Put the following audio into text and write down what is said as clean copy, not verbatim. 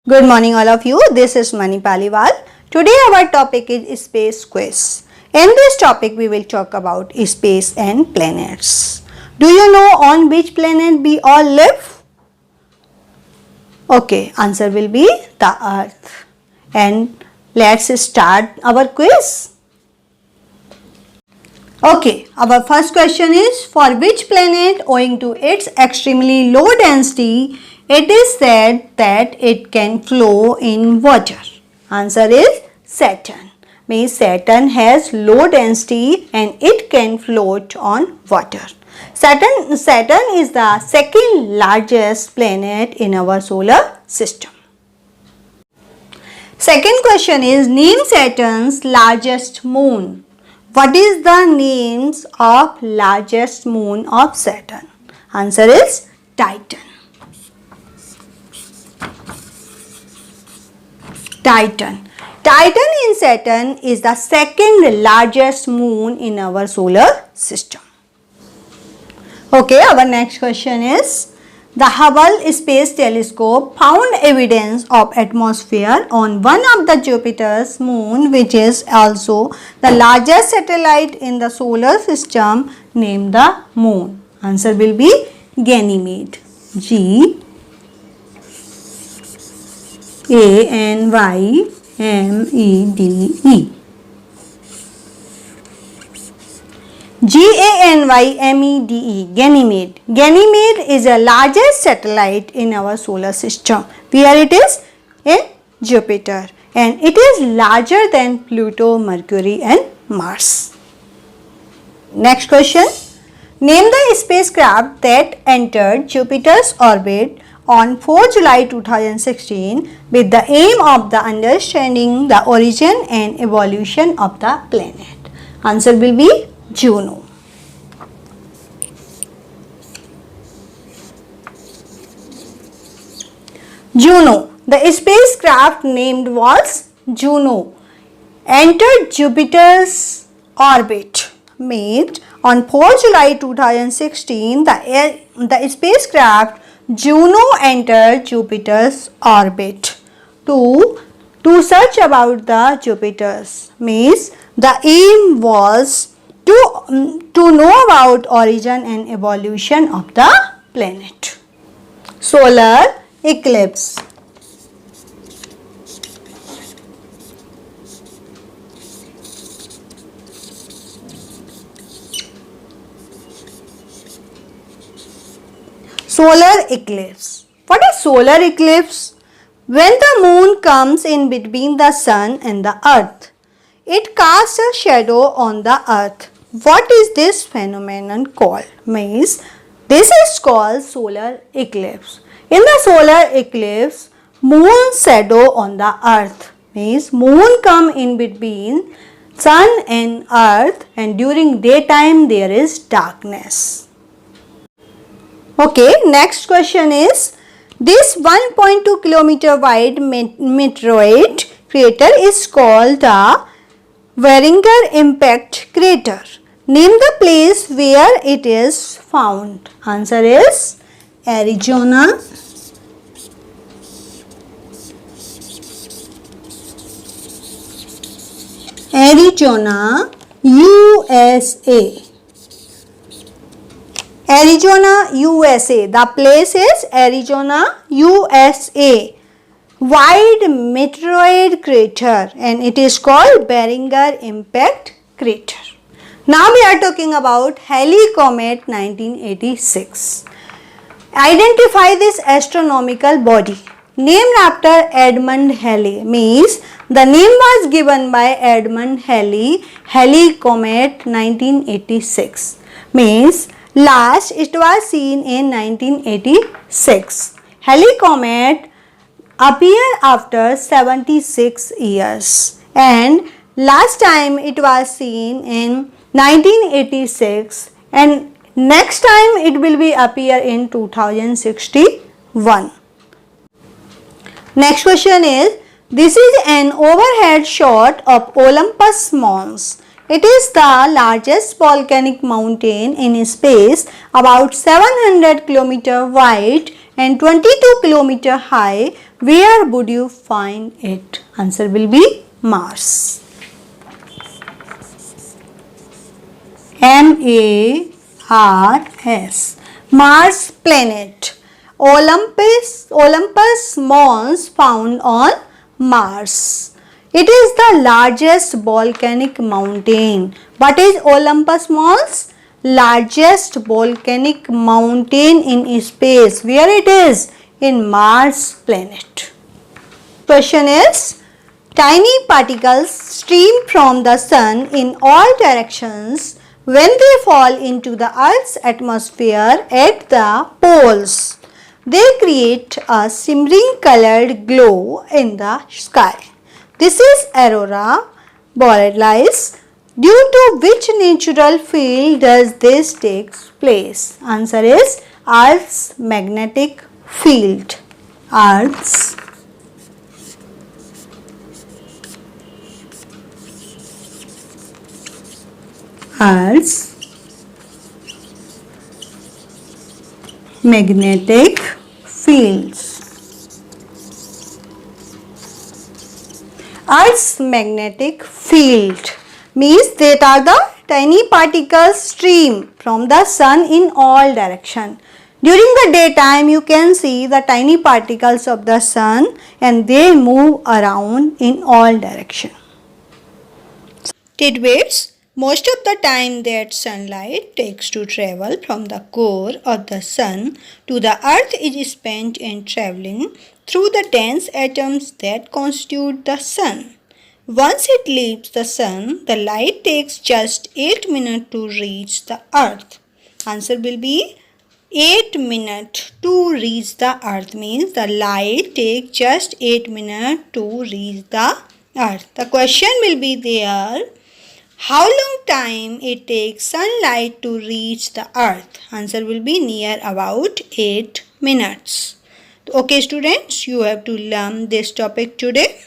Good morning all of you. This is Mani Paliwal. Today our topic is space quiz. In this topic we will talk about space and planets. Do you know on which planet we all live? Okay, answer will be the Earth. And let's start our quiz. Okay, our first question is, for which planet, owing to its extremely low density, it is said that it can flow in water? Answer is Saturn. Means Saturn has low density and it can float on water. Saturn is the second largest planet in our solar system. Second question is, name Saturn's largest moon. What is the names of largest moon of Saturn? Answer is Titan. Titan in Saturn is the second largest moon in our solar system. Okay, our next question is, the Hubble Space Telescope found evidence of atmosphere on one of the Jupiter's moon, which is also the largest satellite in the solar system. Name the moon. Answer will be Ganymede. Ganymede. Ganymede. Ganymede is the largest satellite in our solar system. Where it is? In Jupiter. And it is larger than Pluto, Mercury and Mars. Next question. Name the spacecraft that entered Jupiter's orbit on 4 July 2016 with the aim of understanding the origin and evolution of the planet. Answer will be Juno. The spacecraft named was Juno, entered Jupiter's orbit. Made on 4 July 2016, the spacecraft Juno entered Jupiter's orbit to search about the Jupiters. Means the aim was to know about origin and evolution of the planet. Solar eclipse. Solar eclipse. What is solar eclipse? When the moon comes in between the sun and the earth, it casts a shadow on the earth. What is this phenomenon called? Means this is called solar eclipse. In the solar eclipse, moon's shadow on the earth. Means moon come in between sun and earth, and during daytime there is darkness. Okay, next question is, this 1.2 kilometer wide meteoroid crater is called the Waringer Impact Crater. Name the place where it is found. Answer is Arizona. Arizona, USA. Arizona, USA. The place is Arizona, USA. Wide meteoroid crater, and it is called Barringer Impact Crater. Now we are talking about Halley Comet 1986. Identify this astronomical body. Named after Edmund Halley. Means the name was given by Edmund Halley, Halley Comet 1986. Means last it was seen in 1986. Halley Comet appeared after 76 years, and last time it was seen in 1986, and next time it will be appear in 2061. Next question is, this is an overhead shot of Olympus Mons. It is the largest volcanic mountain in space, about 700 km wide and 22 km high, where would you find it? Answer will be Mars. M-A-R-S. Mars planet. Olympus Mons found on Mars. It is the largest volcanic mountain. What is Olympus Mons? Largest volcanic mountain in space. Where it is? In Mars planet. Question is, tiny particles stream from the sun in all directions when they fall into the Earth's atmosphere at the poles. They create a shimmering colored glow in the sky. This is aurora borealis. Due to which natural field does this take place? Answer is Earth's magnetic field. Earth's magnetic fields. Earth's magnetic field means that are the tiny particles stream from the sun in all direction. During the daytime you can see the tiny particles of the sun and they move around in all direction. Tidbits. Most of the time that sunlight takes to travel from the core of the sun to the earth is spent in traveling through the dense atoms that constitute the sun. Once it leaves the sun, the light takes just 8 minutes to reach the earth. Answer will be 8 minutes to reach the earth means the light takes just 8 minutes to reach the earth. The question will be there, how long time it takes sunlight to reach the earth? Answer will be near about 8 minutes. Okay students, you have to learn this topic today.